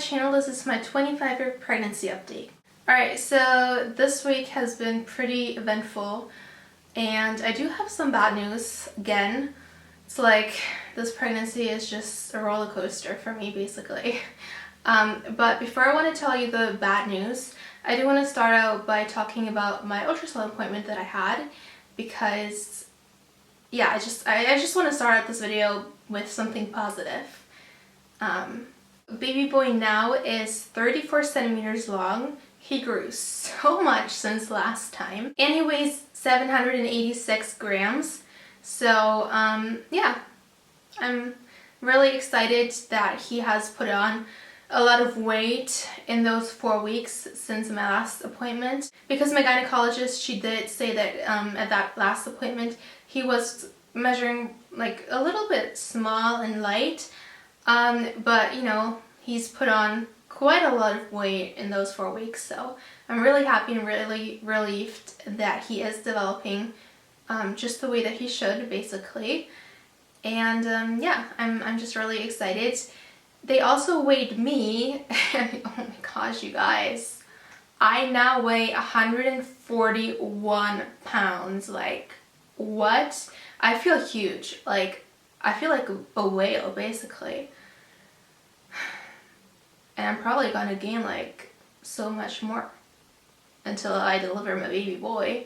channel. This is my 25-week pregnancy update. Alright, so this week has been pretty eventful and I do have some bad news again. It's like this pregnancy is just a roller coaster for me basically. But before I want to tell you the bad news, I do want to start out by talking about my ultrasound appointment that I had because yeah, I just want to start out this video with something positive. Baby boy now is 34 centimeters long. He grew so much since last time and he weighs 786 grams. So yeah, I'm really excited that he has put on a lot of weight in those 4 weeks since my last appointment, because my gynecologist, she did say that at that last appointment he was measuring like a little bit small and light, but you know, he's put on quite a lot of weight in those 4 weeks, so I'm really happy and really relieved that he is developing just the way that he should basically. And yeah, I'm just really excited. They also weighed me and oh my gosh, you guys, I now weigh 141 pounds. Like, what? I feel huge. Like, I feel like a whale basically. And I'm probably gonna gain like so much more until I deliver my baby boy.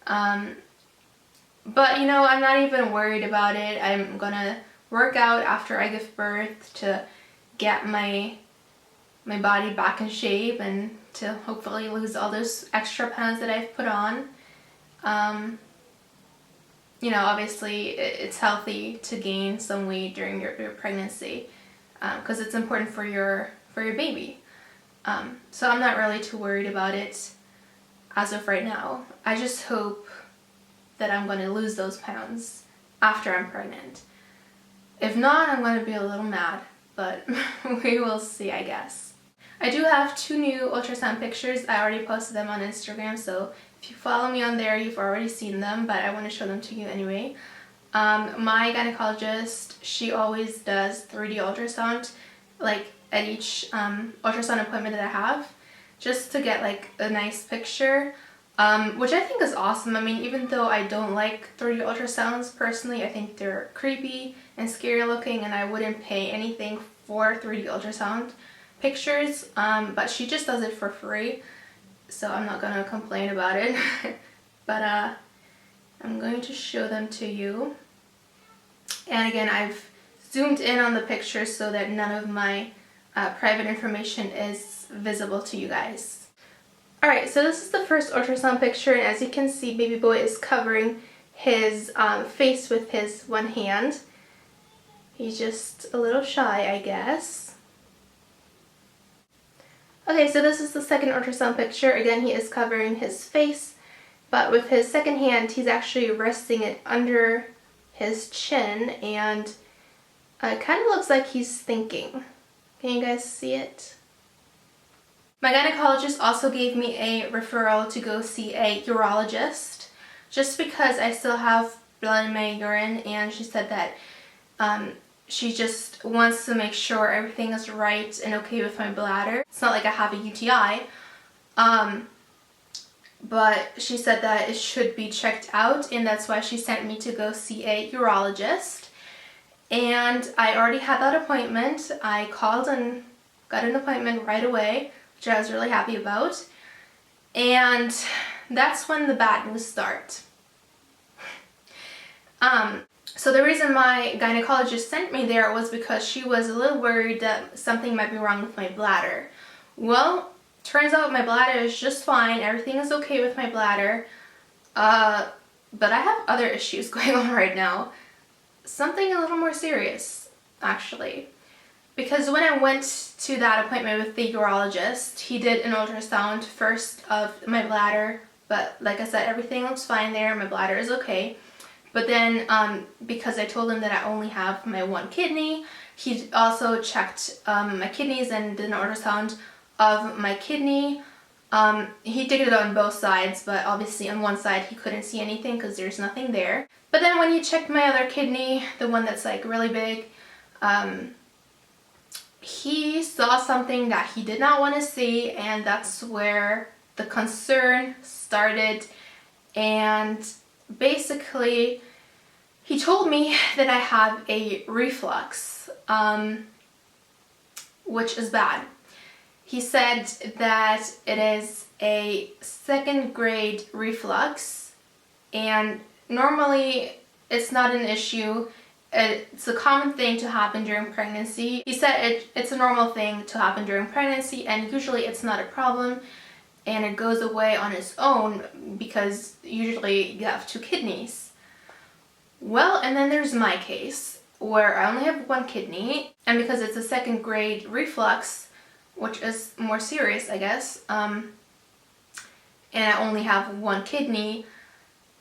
But you know, I'm not even worried about it. I'm gonna work out after I give birth to get my body back in shape and to hopefully lose all those extra pounds that I've put on. You know, obviously it's healthy to gain some weight during your pregnancy because it's important for your baby. So I'm not really too worried about it as of right now. I just hope that I'm going to lose those pounds after I'm pregnant. If not, I'm going to be a little mad, but we will see, I guess. I do have 2 new ultrasound pictures. I already posted them on Instagram, so if you follow me on there, you've already seen them, but I want to show them to you anyway. My gynecologist, she always does 3D ultrasound, like at each ultrasound appointment that I have, just to get like a nice picture, which I think is awesome. I mean, even though I don't like 3D ultrasounds personally, I think they're creepy and scary looking and I wouldn't pay anything for 3D ultrasound pictures, but she just does it for free, so I'm not gonna complain about it. But I'm going to show them to you. And again, I've zoomed in on the pictures so that none of my private information is visible to you guys. Alright, so this is the first ultrasound picture, and as you can see, baby boy is covering his face with his one hand. He's just a little shy, I guess. Okay, so this is the second ultrasound picture. Again, he is covering his face, but with his second hand, he's actually resting it under his chin, and it kind of looks like he's thinking. Can you guys see it? My gynecologist also gave me a referral to go see a urologist just because I still have blood in my urine, and she said that she just wants to make sure everything is right and okay with my bladder. It's not like I have a UTI, but she said that it should be checked out, and that's why she sent me to go see a urologist. And I already had that appointment. I called and got an appointment right away, which I was really happy about. And that's when the bad news start. So the reason my gynecologist sent me there was because she was a little worried that something might be wrong with my bladder. Well, turns out my bladder is just fine. Everything is okay with my bladder. But I have other issues going on right now. Something a little more serious, actually. Because when I went to that appointment with the urologist, he did an ultrasound first of my bladder, but like I said, everything looks fine there, my bladder is okay. But then, because I told him that I only have my one kidney, he also checked my kidneys and did an ultrasound of my kidney. He did it on both sides, but obviously on one side he couldn't see anything because there's nothing there. But then when he checked my other kidney, the one that's like really big, he saw something that he did not want to see, and that's where the concern started. And basically, he told me that I have a reflux, which is bad. He said that it is a 2nd grade reflux, and normally it's not an issue. It's a common thing to happen during pregnancy. He said it's a normal thing to happen during pregnancy, and usually it's not a problem, and it goes away on its own because usually you have 2 kidneys. Well, and then there's my case where I only have 1 kidney, and because it's a 2nd grade reflux, which is more serious, I guess, and I only have 1 kidney,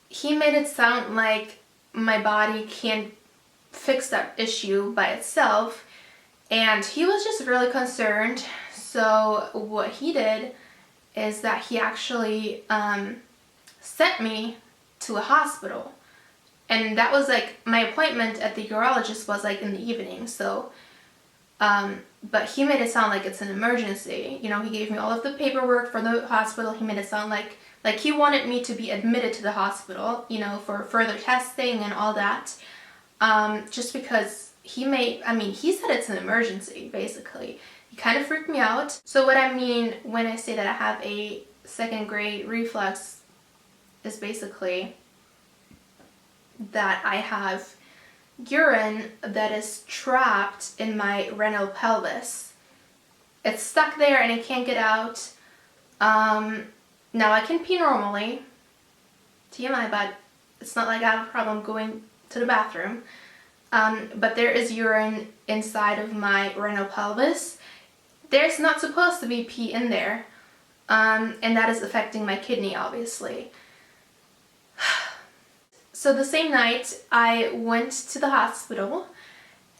he made it sound like my body can't fix that issue by itself, and he was just really concerned. So what he did is that he actually sent me to a hospital, and that was like, my appointment at the urologist was like in the evening, so but he made it sound like it's an emergency. You know, he gave me all of the paperwork for the hospital. He made it sound like he wanted me to be admitted to the hospital, you know, for further testing and all that. Just because he said it's an emergency, basically. He kind of freaked me out. So what I mean when I say that I have a 2nd grade reflux is basically that I have urine that is trapped in my renal pelvis. It's stuck there and it can't get out. Now I can pee normally, TMI, but it's not like I have a problem going to the bathroom. But there is urine inside of my renal pelvis. There's not supposed to be pee in there, and that is affecting my kidney, obviously. So the same night, I went to the hospital,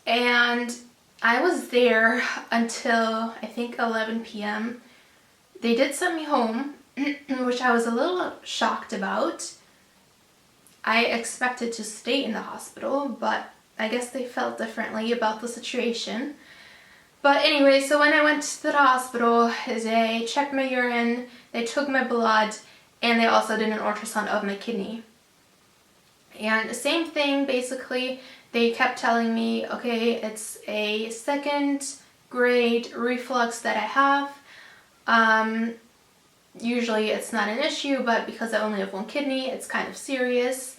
and I was there until I think 11 p.m. They did send me home, which I was a little shocked about. I expected to stay in the hospital, but I guess they felt differently about the situation. But anyway, so when I went to the hospital, they checked my urine, they took my blood, and they also did an ultrasound of my kidney. And the same thing, basically, they kept telling me, okay, it's a 2nd grade reflux that I have. Usually it's not an issue, but because I only have 1 kidney, it's kind of serious,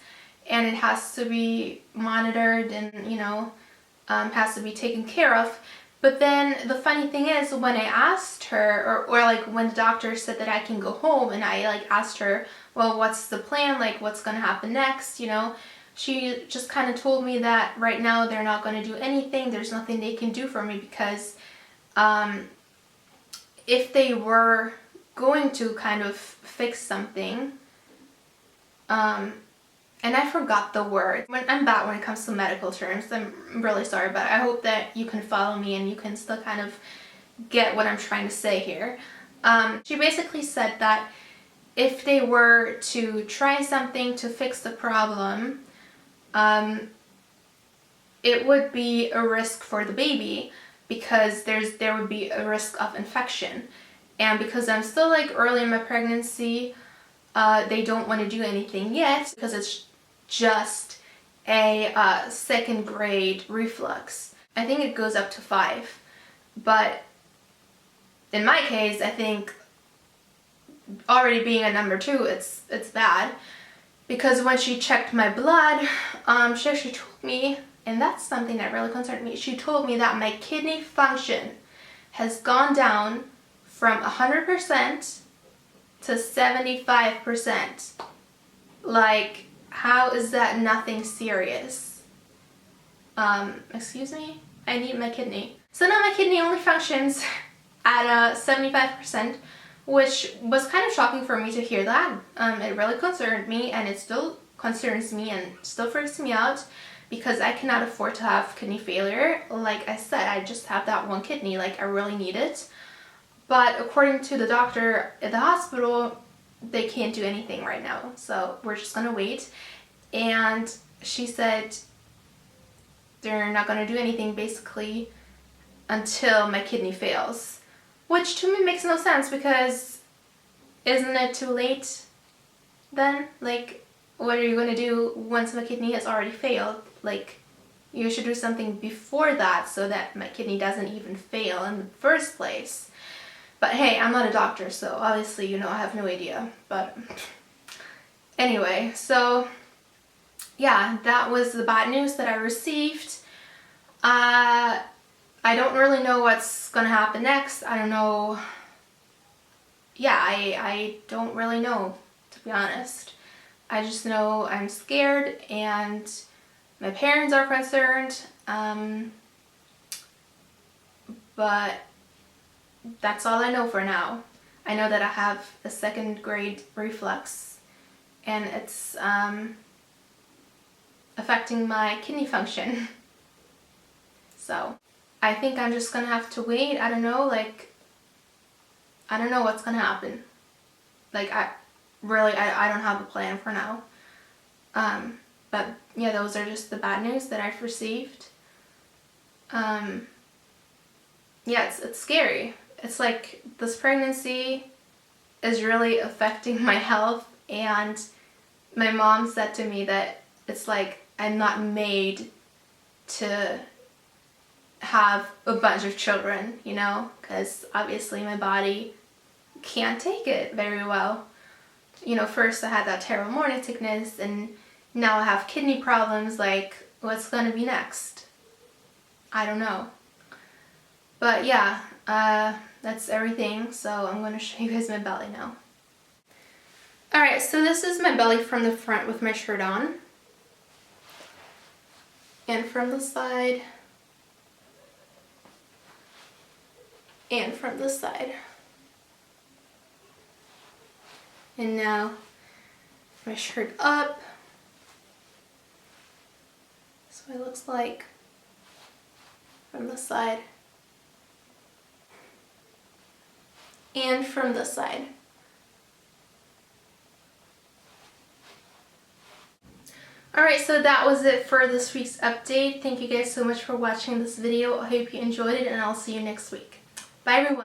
and it has to be monitored and, you know, has to be taken care of. But then the funny thing is, when I asked her, or like when the doctor said that I can go home, and I like asked her, well, what's the plan, like what's gonna happen next, you know, she just kind of told me that right now they're not going to do anything. There's nothing they can do for me, because if they were going to kind of fix something, and I forgot the word. I'm bad when it comes to medical terms. I'm really sorry, but I hope that you can follow me and you can still kind of get what I'm trying to say here. She basically said that if they were to try something to fix the problem, it would be a risk for the baby, because there would be a risk of infection. And because I'm still like early in my pregnancy, they don't want to do anything yet, because it's just a 2nd grade reflux. I think it goes up to 5, but in my case, I think already being a number 2, it's bad, because when she checked my blood, she told me, and that's something that really concerned me, she told me that my kidney function has gone down from 100% to 75%. Like, how is that nothing serious? Excuse me? I need my kidney. So now my kidney only functions at 75%, which was kind of shocking for me to hear that. It really concerned me, and it still concerns me and still freaks me out, because I cannot afford to have kidney failure. Like I said, I just have that 1 kidney, like I really need it. But according to the doctor at the hospital, they can't do anything right now, so we're just gonna wait. And she said they're not gonna do anything basically until my kidney fails. Which to me makes no sense, because isn't it too late then? Like, what are you going to do once my kidney has already failed? Like, you should do something before that so that my kidney doesn't even fail in the first place. But hey, I'm not a doctor, so obviously, you know, I have no idea. But anyway, so yeah, that was the bad news that I received. I don't really know what's gonna happen next. I don't know. Yeah, I don't really know, to be honest. I just know I'm scared and my parents are concerned. But that's all I know for now. I know that I have a 2nd grade reflux, and it's affecting my kidney function. So I think I'm just gonna have to wait. I don't know, like, I don't know what's gonna happen. Like, I don't have a plan for now. But yeah, those are just the bad news that I've received. Yeah, it's scary. It's like this pregnancy is really affecting my health, and my mom said to me that it's like I'm not made to have a bunch of children, you know, because obviously my body can't take it very well. You know, first I had that terrible morning sickness, and now I have kidney problems. Like, what's gonna be next? I don't know. But yeah, that's everything. So I'm gonna show you guys my belly now. Alright, so this is my belly from the front with my shirt on. And from the side. And from the side. And now my shirt up. So it looks like from the side. And from the side. Alright, so that was it for this week's update. Thank you guys so much for watching this video. I hope you enjoyed it, and I'll see you next week. Bye everyone!